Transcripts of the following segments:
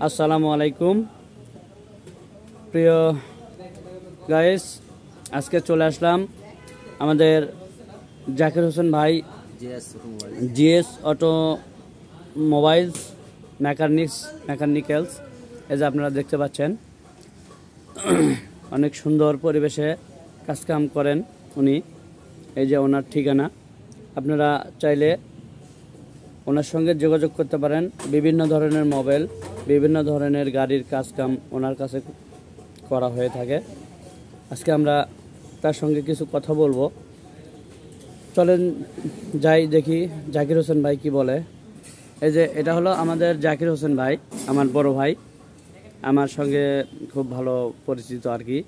আসসালামু আলাইকুম প্রিয় গাইস, আজকে চলে আসলাম আমাদের জাকির হোসেন ভাই জিএস অটো মোবাইলস মেকানিক্যালস। এই যে আপনারা দেখতে পাচ্ছেন অনেক সুন্দর পরিবেশে কাজকাম করেন উনি। এই যে ওনার ঠিকানা, আপনারা চাইলে ওনার সঙ্গে যোগাযোগ করতে পারেন। বিভিন্ন ধরনের মোবাইল, বিভিন্ন ধরনের গাড়ির কাজকাম ওনার কাছে করা হয়ে থাকে। আজকে আমরা তার সঙ্গে কিছু কথা বলবো। চলেন যাই দেখি জাকির হোসেন ভাই কি বলে। এই যে এটা হলো আমাদের জাকির হোসেন ভাই, আমার বড় ভাই, আমার সঙ্গে খুব ভালো পরিচিত আর কি।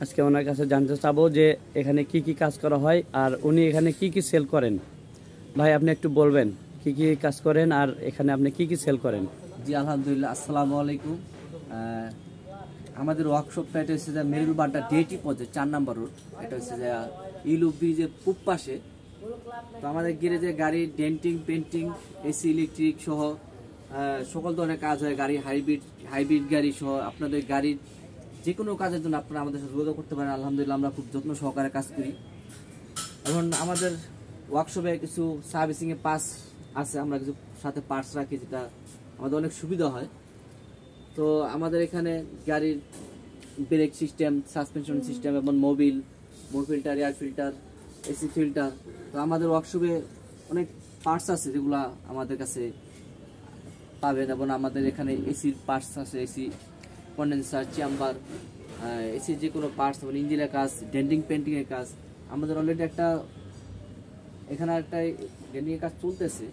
আজকে ওনার কাছে জানতে চাবো যে এখানে কি কি কাজ করা হয় আর উনি এখানে কি কি সেল করেন। ভাই আপনি একটু বলবেন কি কি কাজ করেন আর এখানে আপনি কি কি সেল করেন? জি আলহামদুলিল্লাহ, আসসালামু আলাইকুম। আমাদের ওয়ার্কশপটা এটা হচ্ছে যে মেরুল বাড্ডা ডিএটি পথে 4 নম্বর রোড। এটা হচ্ছে যে ইলু ব্রিজের পূব পাশে। তো আমাদের গ্যারেজে গাড়ি ডেন্টিং, পেন্টিং, এসি, ইলেকট্রিক সহ সকল ধরনের কাজ হয়। গাড়ি হাইব্রিড গাড়ি সহ আপনাদের গাড়ির যে কোনো কাজের জন্য আপনারা আমাদের সাথে যোগাযোগ করতে পারেন। আলহামদুলিল্লাহ আমরা খুব যত্ন সহকারে কাজ করি। এখন আমাদের ওয়ার্কশপে কিছু সার্ভিসিংয়ে পাস আছে, আমরা কিছু সাথে পার্টস রাখি যেটা আমাদের অনেক সুবিধা হয়। তো আমাদের এখানে গাড়ির ব্রেক সিস্টেম, সাসপেনশন সিস্টেম এবং Mobil filter, air filter, AC filter. তো আমাদের ওয়ার্কশপে অনেক পার্টস আছে যেগুলো আমাদের কাছে পাবেন। এবং আমাদের এখানে এসির পার্টস আছে, এসি কন্ডেন্সার, চেম্বার, এসির যে কোনো পার্টস এবং ইঞ্জিনের কাজ, ডেন্টিং পেন্টিংয়ের কাজ। আমাদের অলরেডি এখানে একটা ডেন্টিংয়ের কাজ চলতেছে।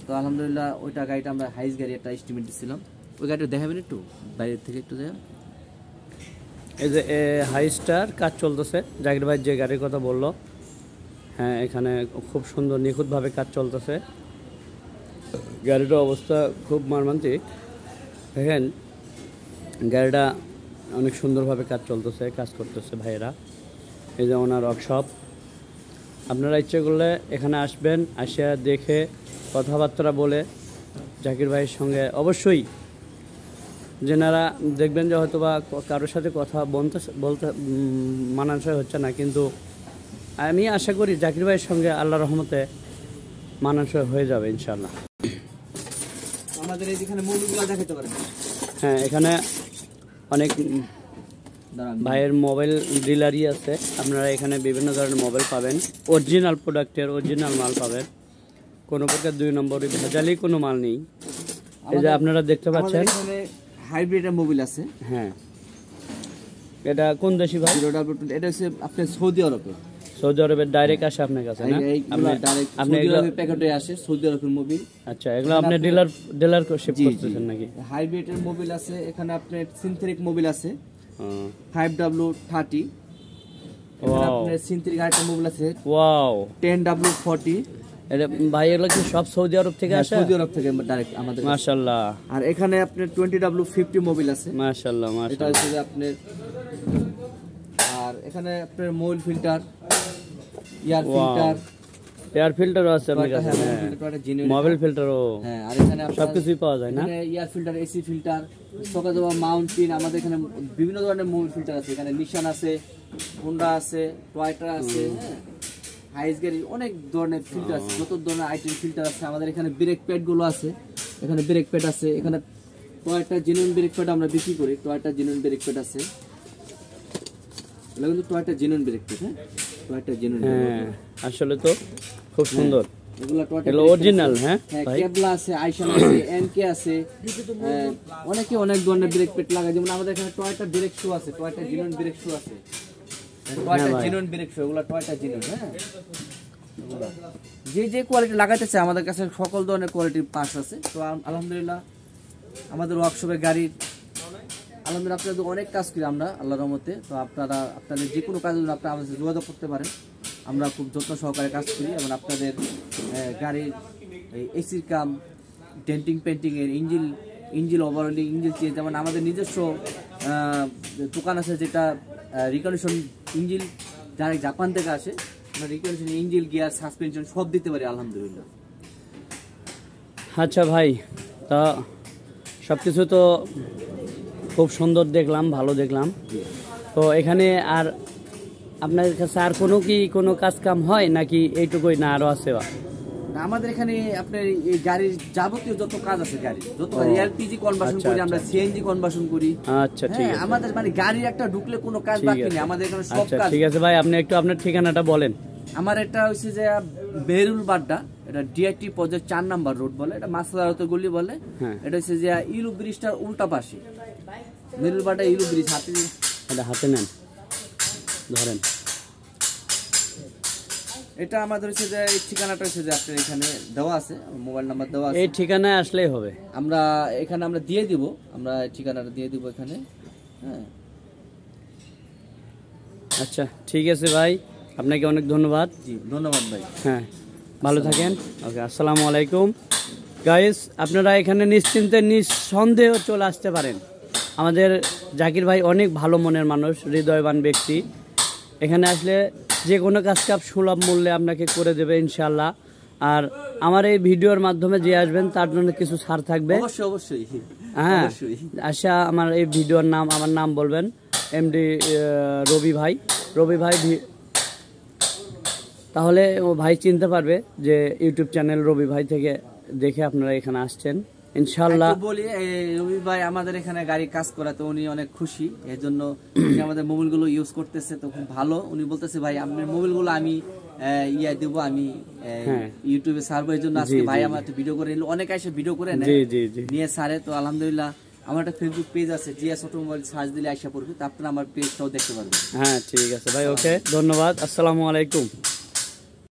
তো আলহামদুলিল্লাহ ওইটা গাড়িটা আমরা হাইস গাড়ি একটা এস্টিমেট দিচ্ছিলাম। ওই গাড়িটা দেখাবেন একটু বাইরের থেকে একটু দেখা। এই যে হাইস্টার কাজ চলতেছে, জাকির ভাই যে গাড়ির কথা বললো, হ্যাঁ এখানে খুব সুন্দর নিখুঁতভাবে কাজ চলতেছে। গাড়িটার অবস্থা খুব মর্মান্তিক, দেখেন গাড়িটা অনেক সুন্দরভাবে কাজ চলতেছে, কাজ করতেছে ভাইয়েরা। এই যে ওনার ওয়ার্কশপ, আপনারা ইচ্ছে করলে এখানে আসবেন, আসিয়া দেখে কথাবার্তা বলে জাকির ভাইয়ের সঙ্গে অবশ্যই যেনারা দেখবেন যে হয়তো বা কারোর সাথে কথা বলতে মানানসই হচ্ছে না, কিন্তু আমি আশা করি জাকির ভাইয়ের সঙ্গে আল্লাহর রহমতে মানানসই হয়ে যাবে ইনশাআল্লাহ। আমাদের এইখানে মোবাইলগুলো দেখাতে পারেন। হ্যাঁ এখানে অনেক ভাইয়ের মোবাইল ডিলারই আছে। আপনারা এখানে বিভিন্ন ধরনের মোবাইল পাবেন, অরিজিনাল প্রোডাক্টের অরিজিনাল মাল পাবেন। কোনো প্রকার 2 নম্বরই ভেজালি কোনো মাল নেই। এই যে আপনারা দেখতে পাচ্ছেন হাইব্রিড মোবাইল আছে। হ্যাঁ এটা কোন দেশি ভাই? এটা হচ্ছে আপনার সৌদি আরবের ডাইরেক্ট আসে আপনার কাছে না? আপনি এগুলো প্যাকেটে আসে সৌদি আরবের মোবাইল। আচ্ছা, এগুলো আপনি ডিলারশিপ করতেছেন নাকি? হাইব্রিডের মোবাইল আছে এখানে, আপনার সিনথেটিক মোবাইল আছে 5W30। এখানে আপনার সিনথেটিক আরেকটা মোবাইল আছে ওয়াও 10W40। এটা ভাই এগুলো কি সব সৌদি আরব থেকে আসে? সৌদি আরব থেকে ডাইরেক্ট আমাদের। মাশাআল্লাহ। আর এখানে আপনার 20W50 মোবাইল আছে। মাশাআল্লাহ মাশাআল্লাহ। এটা হচ্ছে আপনার, আর এখানে আপনার মোবাইল ফিল্টার, এয়ার ফিল্টারও আছে আপনার কাছে? মোবাইল ফিল্টারও? হ্যাঁ। আর এখানে সবকিছুই পাওয়া যায় না? এয়ার ফিল্টার, এসি ফিল্টার, সকাজবা মাউন্টেন। আমাদের এখানে বিভিন্ন ধরনের মোবাইল ফিল্টার আছে। এখানে নিশান আছে, হোন্ডা আছে, টয়োটা আছে, হাইস গাড়ি অনেক ধরনের ফিল্টার আছে, যত ধরনের আইটেম ফিল্টার আছে। আমাদের এখানে ব্রেক প্যাড গুলো আছে, এখানে ব্রেক প্যাড আছে। এখানে টয়োটা জেনুইন ব্রেক প্যাড আমরা বিক্রি করি। টয়োটা জেনুইন ব্রেক প্যাড আছে, এগুলো কিন্তু টয়োটা জেনুইন ব্রেক প্যাড। হ্যাঁ টয়োটা জেনুইন। হ্যাঁ আসলে তো খুব সুন্দর, এগুলো টয়োটা অরিজিনাল। হ্যাঁ কেবলা আছে, আইশন আছে, এনকে আছে, অনেকে অনেক ধরনের ব্রেক প্যাড লাগায়। যেমন আমাদের এখানে টয়োটা ব্রেক শু আছে, টয়োটা জেনুইন ব্রেক শু আছে, টয়োটা জেনুইন ব্রেক শু, এগুলো টয়োটা জেনুইন। হ্যাঁ যে কোয়ালিটি লাগাইতে চায় আমাদের কাছে সকল ধরনের কোয়ালিটির পার্টস আছে। তো আলহামদুলিল্লাহ আমাদের ওয়ার্কশপে গাড়ির আলহামদুলিল্লাহ আপনাদের অনেক কাজ করি আমরা আল্লাহর রহমতে। তো আপনাদের যে কোনো কাজের জন্য আপনারা আমাদের সাথে যোগাযোগ করতে পারেন। আমরা খুব যত্ন সহকারে কাজ করি এবং আপনাদের গাড়ির এসির কাম, ডেন্টিং পেন্টিংয়ের, ইঞ্জিল ওভারঅলিং, ইঞ্জিল চেঞ্জ। যেমন আমাদের নিজস্ব দোকান আছে যেটা রিকন্ডিশন ইঞ্জিল ডাইরেক্ট জাপান থেকে আসে। আমরা রিকন্ডিশন ইঞ্জিল, গিয়ার, সাসপেনশন সব দিতে পারি আলহামদুলিল্লাহ। আচ্ছা ভাই, তা সব কিছু তো খুব সুন্দর দেখলাম, ভালো দেখলাম। তো এখানে আর আপনার কাছে আর কোনো কাজ কাম হয় নাকি এইটুকুই, না আরো আছে? না, আমাদের এখানে আপনার এই গাড়ির যাবতীয় যত কাজ আছে, গাড়ি যত এলপিজি কনভার্সন আচ্ছা, করি, আচ্ছা, আমরা সিএনজি কনভার্সন করি। আচ্ছা, ঠিক আছে, আমাদের মানে গাড়ি একটা ঢুকলে কোনো কাজ ঠিক বাকি আছে। নেই, আমাদের এখানে সব আচ্ছা কাজ। ঠিক আছে ভাই, আপনি একটু আপনার ঠিকানাটা বলেন। আমার এটা হচ্ছে যে মেহেরুল বাড্ডা, এটা ডিআইটি প্রজেক্ট 4 নাম্বার রোড বলে, এটা মাসলারতে গলি বলে। হ্যাঁ, এটা হচ্ছে যে ইলু ব্রিজটার উল্টা পাশে মেহেরুল বাড্ডা ইলু ব্রিজ। এটা হাতে নেন, ধরেন। এটা আমাদের হচ্ছে যে এই ঠিকানাটা হচ্ছে যে আপনার এখানে দেওয়া আছে, মোবাইল নাম্বার দেওয়া আছে। এই ঠিকানায় আসলেই হবে। আমরা এখানে আমরা দিয়ে দিব, আমরা ঠিকানাটা দিয়ে দিব এখানে। হ্যাঁ, আচ্ছা ঠিক আছে ভাই, আপনাকে অনেক ধন্যবাদ। জি ধন্যবাদ ভাই। হ্যাঁ, ভালো থাকেন। ওকে, আসসালামু আলাইকুম গাইস। আপনারা এখানে নিশ্চিন্তে নিঃসন্দেহ চলে আসতে পারেন। আমাদের জাকির ভাই অনেক ভালো মনের মানুষ, হৃদয়বান ব্যক্তি। এখানে আসলে যে কোনো কাজ কাপ সুলভ মূল্যে আপনাকে করে দেবে ইনশাল্লাহ। আর আমার এই ভিডিওর মাধ্যমে যে আসবেন তার জন্য কিছু ছাড় থাকবে অবশ্যই অবশ্যই। হ্যাঁ, অবশ্যই। আচ্ছা, আমার এই ভিডিওর নাম, আমার নাম বলবেন, এমডি রবি ভাই। তাহলে ও ভাই চিনতে পারবে যে ইউটিউব চ্যানেল রবি ভাই থেকে দেখে আপনারা এখানে আসছেন ইনশাল্লাহ। একটু বলি, রবি ভাই আমাদের এখানে গাড়ি কাজ করাতে উনি অনেক খুশি, এর জন্য উনি আমাদের মোবাইলগুলো ইউজ করতেছে, তো খুব ভালো। উনি বলতেছে ভাই আপনার মোবাইলগুলো আমি দেবো, আমি ইউটিউবে ছাড়বো। এর জন্য আজকে ভাই আমার একটা ভিডিও করে নিল, অনেক এসে ভিডিও করে নিয়ে ছাড়ে। তো আলহামদুলিল্লাহ, আমার একটা ফেসবুক পেজ আছে, জিএস অটোমোবাইল, সার্চ দিলে আইসা পড়বে, তারপরে আমার পেজটাও দেখতে পারবেন। হ্যাঁ ঠিক আছে ভাই, ওকে, ধন্যবাদ, আসসালামু আলাইকুম।